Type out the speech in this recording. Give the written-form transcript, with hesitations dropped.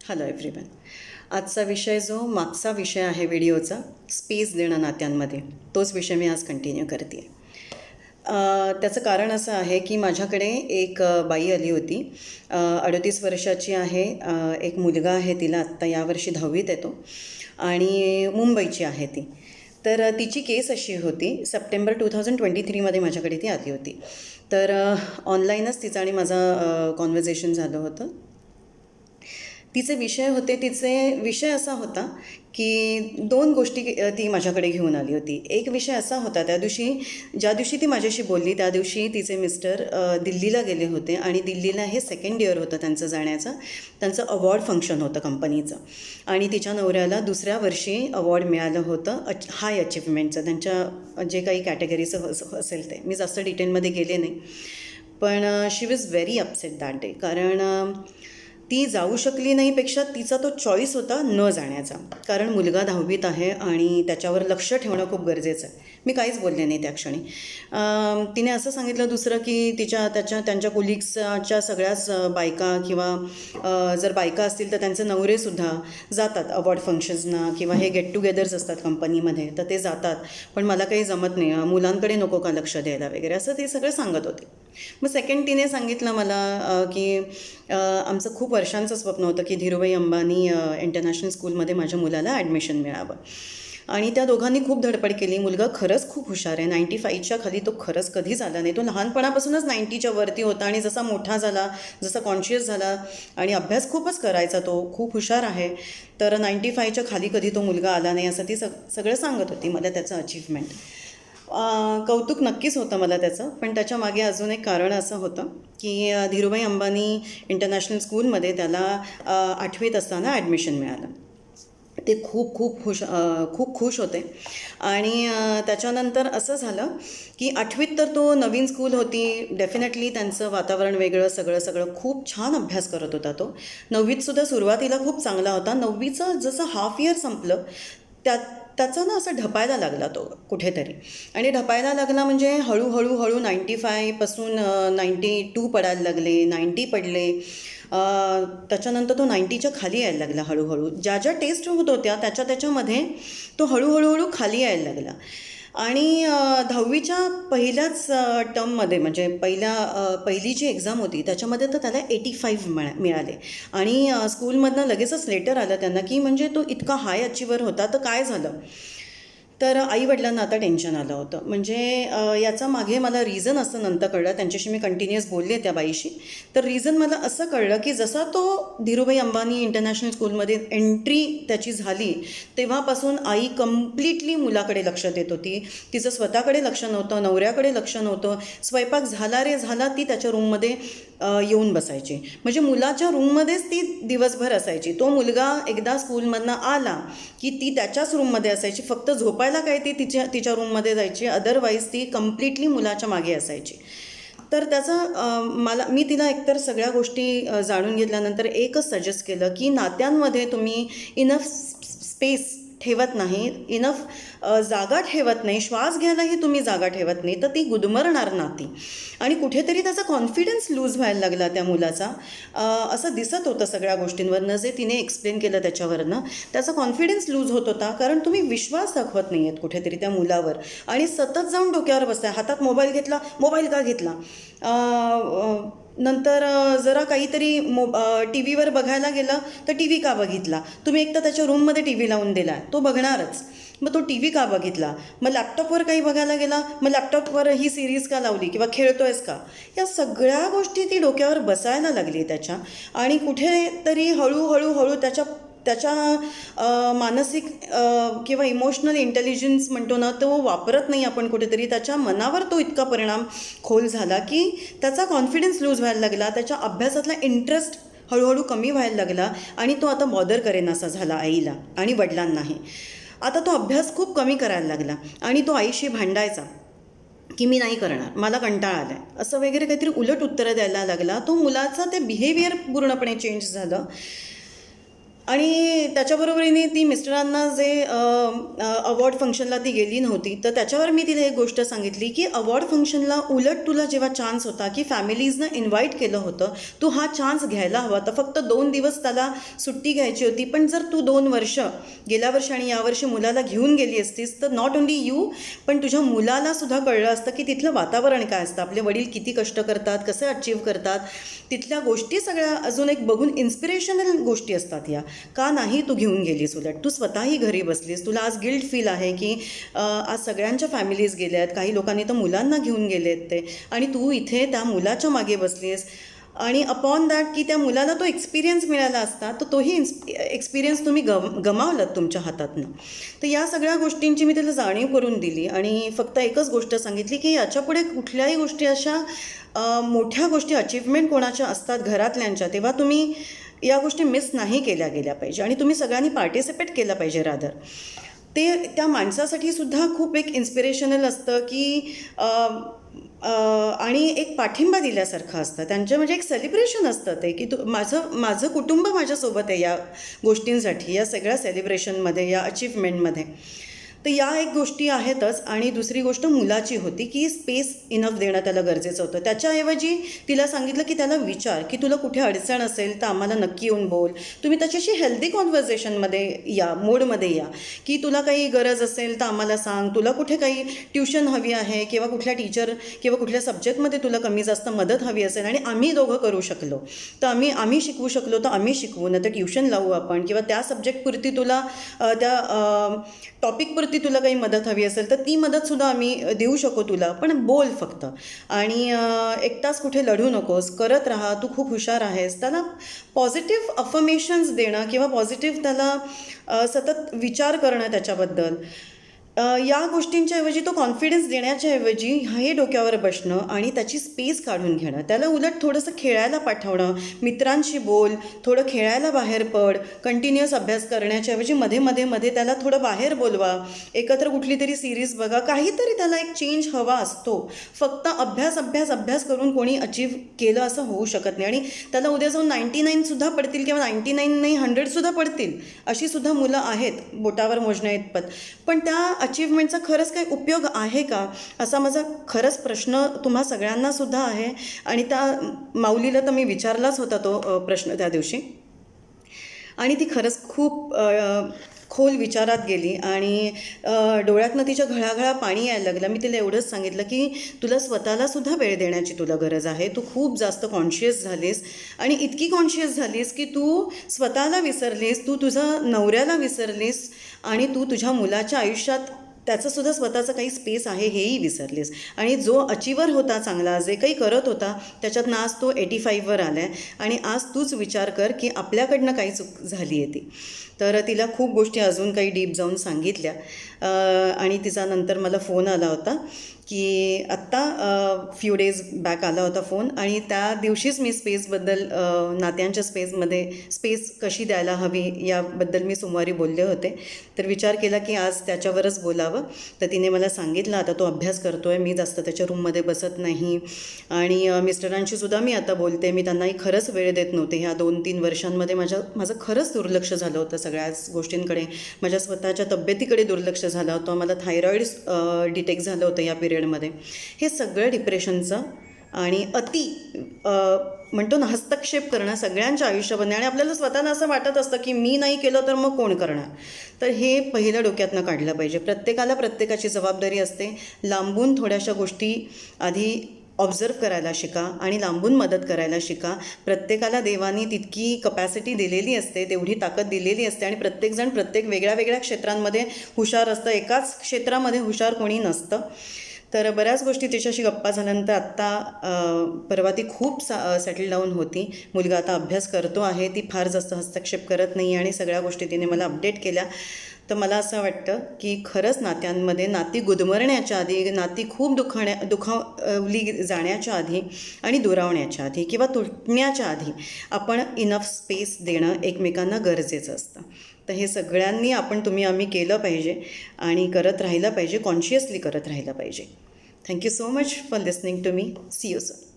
Hello everyone. आजचा विषय जो मागचा विषय आहे व्हिडिओचा, स्पेस देणं नात्यांमध्ये, तोच विषय मी आज कंटिन्यू करते आहे. त्याचं कारण असं आहे की माझ्याकडे एक बाई आली होती. 38 वर्षाची आहे. एक मुलगा आहे तिला, आत्ता यावर्षी 10वीत येतो आणि मुंबईची आहे ती. तर तिची केस अशी होती, सप्टेंबर 2023मध्ये माझ्याकडे ती आली होती. तर ऑनलाईनच तिचं आणि माझं कॉन्व्हर्सेशन झालं होतं. तिचे विषय असा होता की दोन गोष्टी ती माझ्याकडे घेऊन आली होती. एक विषय असा होता, ज्या दिवशी ती माझ्याशी बोलली त्या दिवशी तिचे मिस्टर दिल्लीला गेले होते आणि दिल्लीला हे सेकंड इयर होतं त्यांचं जाण्याचं. त्यांचं अवॉर्ड फंक्शन होतं कंपनीचं आणि तिच्या नवऱ्याला दुसऱ्या वर्षी अवॉर्ड मिळालं होतं हाय अचिव्हमेंटचं, त्यांच्या जे काही कॅटेगरीचं असेल ते. मी जास्त डिटेलमध्ये गेले नाही, पण she was very upset that day. कारण ती जाऊ शकली नाही पेक्षा तिचा तो चॉईस होता न जाण्याचा, कारण मुलगा 10वीत आहे आणि त्याच्यावर लक्ष ठेवणं खूप गरजेचं आहे. मी काहीच बोलले नाही त्या क्षणी. तिने असं सांगितलं दुसरं की त्यांच्या कोलिग्सच्या सगळ्याच बायका किंवा जर बायका असतील तर त्यांचे नवरेसुद्धा जातात अवॉर्ड फंक्शन्सना किंवा हे गेट टुगेदर्स असतात कंपनीमध्ये, तर ते जातात. पण मला काही जमत नाही, मुलांकडे नको का लक्ष द्यायला वगैरे, असं ते सगळं सांगत होते. मग सेकंड तिने सांगितलं मला की आमचं खूप वर्षांचं स्वप्न होतं की धीरूभाई अंबानी इंटरनॅशनल स्कूलमध्ये माझ्या मुलाला ॲडमिशन मिळावं. आणि त्या दोघांनी खूप धडपड केली. मुलगा खरंच खूप हुशार आहे, 95च्या खाली तो खरंच कधीच आला नाही. तो लहानपणापासूनच 90च्या वरती होता आणि जसा मोठा झाला, जसा कॉन्शियस झाला आणि अभ्यास खूपच करायचा, तो खूप हुशार आहे. तर 95च्या खाली कधी तो मुलगा आला नाही असं ती सगळं सांगत होती मला त्याचं अचीव्हमेंट. कौतुक नक्कीच होतं मला त्याचं, पण त्याच्या मागे अजून एक कारण असं होतं की धीरूभाई अंबानी इंटरनॅशनल स्कूलमध्ये त्याला 8वीत असताना ॲडमिशन मिळालं. ते खूप खुश होते. आणि त्याच्यानंतर असं झालं की 8वीत तर तो नवीन स्कूल होती, डेफिनेटली त्यांचं वातावरण वेगळं, सगळं खूप छान अभ्यास करत होता तो. 9वीतसुद्धा सुरुवातीला खूप चांगला होता. 9वीचं जसं हाफ इयर संपलं त्याचा ना असं ढपायला लागला तो कुठेतरी. आणि ढपायला लागला म्हणजे हळूहळू 95पासून 92 पडायला लागले, 90 पडले. त्याच्यानंतर तो 90च्या खाली यायला लागला हळूहळू. ज्या टेस्ट होत होत्या त्याच्यामध्ये तो हळूहळू खाली यायला लागला. आणि 10वीच्या पहिल्याच टर्ममध्ये म्हणजे पहिली जी एक्झाम होती त्याच्यामध्ये तर त्याला 85 मिळाले. आणि स्कूलमधनं लगेचच लेटर आलं त्यांना की म्हणजे तो इतका हाय अचिव्हर होता, तर काय झालं. तर आईवडिलांना आता टेन्शन आलं होतं. म्हणजे याचा मागे मला रिझन असं नंतर कळलं, त्यांच्याशी मी कंटिन्युअस बोलले त्या बाईशी. तर रिझन मला असं कळलं की जसा तो धीरूभाई अंबानी इंटरनॅशनल स्कूलमध्ये एंट्री त्याची झाली तेव्हापासून आई कम्प्लिटली मुलाकडे लक्ष देत होती. तिचं स्वतःकडे लक्ष नव्हतं, नवऱ्याकडे लक्ष नव्हतं. स्वयंपाक झाला ती त्याच्या रूममध्ये येऊन बसायची. म्हणजे मुलाच्या रूममध्येच ती दिवसभर असायची. तो मुलगा एकदा स्कूलमधनं आला की ती त्याच्याच रूममध्ये असायची. फक्त झोपायला काय ती तिच्या रूममध्ये जायची, अदरवाईज ती कम्प्लिटली मुलाच्या मागे असायची. तर मी तिला एकतर सगळ्या गोष्टी जाणून घेतल्यानंतर एकच सजेस्ट केलं की नात्यांमध्ये तुम्ही इनफ स्पेस ठेवत नाही, इनफ जागा ठेवत नाही, श्वास घ्यायलाही तुम्ही जागा ठेवत नाही, तर ती गुदमरणार नाती. आणि कुठेतरी त्याचा कॉन्फिडन्स लूज व्हायला लागला त्या मुलाचा. असं दिसत होतं सगळ्या गोष्टींवरनं, जे तिने एक्सप्लेन केलं त्याच्यावरनं. त्याचा कॉन्फिडन्स लूज होत होता, कारण तुम्ही विश्वास दाखवत नाही आहेत कुठेतरी त्या मुलावर आणि सतत जाऊन डोक्यावर बसताय. हातात मोबाईल का घेतला, नंतर जरा काहीतरी टी व्हीवर बघायला गेलं तर टी व्ही का बघितला. तुम्ही एक तर त्याच्या रूममध्ये टी व्ही लावून दिला, तो बघणारच. मग तो टी व्ही का बघितला. मग लॅपटॉपवर काही बघायला गेला, मग लॅपटॉपवर ही सिरीज का लावली किंवा खेळतोयस का. या सगळ्या गोष्टी ती डोक्यावर बसायला लागली त्याच्या. आणि कुठेतरी हळूहळू त्याच्या मानसिक किंवा इमोशनल इंटेलिजन्स म्हणतो ना, तो वापरत नाही आपण कुठेतरी. त्याच्या मनावर तो इतका परिणाम खोल झाला की त्याचा कॉन्फिडन्स लूज व्हायला लागला, त्याच्या अभ्यासातला इंटरेस्ट हळूहळू कमी व्हायला लागला आणि तो आता बॉदर करेनासा झाला आईला आणि वडिलांनाही. आता तो अभ्यास खूप कमी करायला लागला आणि तो आईशी भांडायचा की मी नाही करणार, मला कंटाळा आला आहे, असं वगैरे काहीतरी उलट उत्तरं द्यायला लागला. तो मुलाचा ते बिहेवियर पूर्णपणे चेंज झालं. आणि त्याच्याबरोबरीने ती मिस्टरांना जे अवॉर्ड फंक्शनला ती गेली नव्हती, तर त्याच्यावर मी तिला एक गोष्ट सांगितली की अवॉर्ड फंक्शनला उलट तुला जेव्हा चान्स होता की फॅमिलीजनं इन्व्हाइट केलं होतं, तू हा चान्स घ्यायला हवा. तर फक्त 2 दिवस त्याला सुट्टी घ्यायची होती, पण जर तू 2 वर्ष गेल्या वर्षी आणि यावर्षी मुलाला घेऊन गेली असतीस तर नॉट ओन्ली यू पण तुझ्या मुलाला सुद्धा कळलं असतं की तिथलं वातावरण काय असतं, आपले वडील किती कष्ट करतात, कसे अचीव करतात, तिथल्या गोष्टी सगळ्या अजून एक बघून इन्स्पिरेशनल गोष्टी असतात या. का नाही तू घेऊन गेलीस, उलट तू स्वतःही घरी बसलीस, तुला आज गिल्ट फील आहे की आज सगळ्यांच्या फॅमिलीज गेल्या आहेत, काही लोकांनी तर मुलांना घेऊन गेलेत ते, आणि तू इथे त्या मुलाच्या मागे बसलीस. आणि अपॉन दॅट की त्या मुलाला तो एक्सपिरियन्स मिळाला असता तर तोही एक्सपिरियन्स तुम्ही गमावलात तुमच्या हातातनं. तर या सगळ्या गोष्टींची मी त्याला जाणीव करून दिली आणि फक्त एकच गोष्ट सांगितली की याच्यापुढे कुठल्याही गोष्टी अशा मोठ्या गोष्टी अचीवमेंट कोणाच्या असतात घरातल्यांच्या, तेव्हा तुम्ही या गोष्टी मिस नाही केल्या गेल्या पाहिजे आणि तुम्ही सगळ्यांनी पार्टिसिपेट केलं पाहिजे रादर. ते त्या माणसासाठी सुद्धा खूप एक इन्स्पिरेशनल असतं की आणि एक पाठिंबा दिल्यासारखं असतं त्यांचं, म्हणजे एक सेलिब्रेशन असतं ते की माझं कुटुंब माझ्यासोबत आहे या गोष्टींसाठी, या सगळ्या सेलिब्रेशनमध्ये, या अचीवमेंटमध्ये. तर या एक गोष्टी आहेतच. आणि दुसरी गोष्ट मुलाची होती की स्पेस इनफ देणं त्याला गरजेचं होतं. त्याच्याऐवजी तिला सांगितलं की त्याला विचार की तुला कुठे अडचण असेल तर आम्हाला नक्की येऊन बोल, तुम्ही त्याच्याशी हेल्दी कॉन्व्हर्सेशनमध्ये या, मोडमध्ये या की तुला काही गरज असेल तर आम्हाला सांग, तुला कुठे काही ट्युशन हवी आहे किंवा कुठल्या टीचर किंवा कुठल्या सब्जेक्टमध्ये तुला कमी जास्त मदत हवी असेल आणि आम्ही दोघं करू शकलो तर आम्ही शिकवू शकलो तर आम्ही शिकवू, नाही तर ट्युशन लावू आपण, किंवा त्या सब्जेक्टपुरती तुला त्या टॉपिकपुरती तुला काही मदत हवी असेल तर ती मदतसुद्धा आम्ही देऊ शकू तुला, पण बोल फक्त. आणि एकटाच कुठे लढू नकोस, करत राहा, तू खूप हुशार आहेस. त्याला पॉझिटिव्ह अफर्मेशन्स देणं किंवा पॉझिटिव्ह त्याला सतत विचार करणं त्याच्याबद्दल, या गोष्टींच्या ऐवजी तो कॉन्फिडन्स देण्याच्या ऐवजी हे डोक्यावर बसणं आणि त्याची स्पेस काढून घेणं, त्याला उलट थोडंसं खेळायला पाठवणं, मित्रांशी बोल, थोडं खेळायला बाहेर पड, कंटिन्युअस अभ्यास करण्याच्या ऐवजी मध्ये मध्ये मध्ये त्याला थोडं बाहेर बोलवा, एकत्र कुठली तरी सिरीज बघा, काहीतरी त्याला एक चेंज हवा असतो. फक्त अभ्यास अभ्यास अभ्यास करून कोणी अचीव केलं असं होऊ शकत नाही. आणि त्याला उद्या जाऊन 99सुद्धा पडतील किंवा 99 नाही 100सुद्धा पडतील, अशी सुद्धा मुलं आहेत बोटावर मोजण्या इतपत, पण त्या अचीवमेंटचा खरंच काही उपयोग आहे का, असा माझा खरंच प्रश्न तुम्हा सगळ्यांना सुद्धा आहे. आणि त्या माऊलीला तर मी विचारलाच होता तो प्रश्न त्या दिवशी, आणि ती खरंच खूप खोल विचारात गेली आणि डोळ्यातनं तिच्या घळाघळा पाणी यायला लागलं. मी तिला एवढंच सांगितलं की तुला स्वतःला सुद्धा वेळ देण्याची तुला गरज आहे, तू खूप जास्त कॉन्शियस झालीस आणि इतकी कॉन्शियस झालीस की तू स्वतःला विसरलीस, तू तुझा नवऱ्याला विसरलीस आणि तू तुझ्या मुलाच्या आयुष्यात त्याचंसुद्धा स्वतःचं काही स्पेस आहे हेही विसरलीस. आणि जो अचिव्हर होता चांगला, जे काही करत होता त्याच्यातनं आज तो 85वर आला आहे आणि आज तूच विचार कर की आपल्याकडनं काही चूक झाली आहे ती. तर तिला खूप गोष्टी अजून काही डीप जाऊन सांगितल्या आणि तिचा नंतर मला फोन आला होता की आत्ता फ्यू डेज बॅक आला होता फोन, आणि त्या दिवशीच मी स्पेसबद्दल, नात्यांच्या स्पेस कशी द्यायला हवी याबद्दल मी सोमवारी बोलले होते. तर विचार केला की आज त्याच्यावरच बोलावं. तर तिने मला सांगितलं आता तो अभ्यास करतो आहे, मी जास्त त्याच्या रूममध्ये बसत नाही आणि मिस्टरांशी सुद्धा मी आता बोलते, मी त्यांनाही खरंच वेळ देत नव्हते. ह्या 2-3 वर्षांमध्ये माझं खरंच दुर्लक्ष झालं होतं सगळ्याच गोष्टींकडे, माझ्या स्वतःच्या तब्येतीकडे दुर्लक्ष झालं होतं, मला थायरॉईड डिटेक्ट झालं होतं या पिरियडमध्ये. हे सगळं डिप्रेशनचं आणि म्हणतो ना हस्तक्षेप करणं सगळ्यांच्या आयुष्यामध्ये, आणि आपल्याला स्वतःला असं वाटत असतं की मी नाही केलं तर मग कोण करणार. तर हे पहिलं डोक्यातनं काढलं पाहिजे. प्रत्येकाला प्रत्येकाची जबाबदारी असते. लांबून थोड्याशा गोष्टी आधी ऑब्झर्व करायला शिका आणि लांबून मदत करायला शिका. प्रत्येकाला देवानी तितकी कपॅसिटी दिलेली असते, तेवढी ताकद दिलेली असते आणि प्रत्येकजण वेगळ्या वेगळ्या क्षेत्रांमध्ये हुशार असतं, एकाच क्षेत्रामध्ये हुशार कोणी नसतं. तर बऱ्याच गोष्टी तिच्याशी गप्पा झाल्यानंतर आत्ता परवा ती खूप सेटल डाऊन होती. मुलगा आता अभ्यास करतो आहे, ती फार जास्त हस्तक्षेप करत नाही आणि सगळ्या गोष्टी तिने मला अपडेट केल्या. तर मला असं वाटतं की खरंच नात्यांमध्ये नाती गुदमरण्याच्या आधी, नाती खूप दुखावली जाण्याच्या आधी आणि दुरावण्याच्या आधी किंवा तुटण्याच्या आधी आपण इनफ स्पेस देणं एकमेकांना गरजेचं असतं. तर हे सगळ्यांनी आम्ही केलं पाहिजे आणि करत राहिलं पाहिजे, कॉन्शियसली करत राहिलं पाहिजे. Thank you so much for listening to me. See you soon.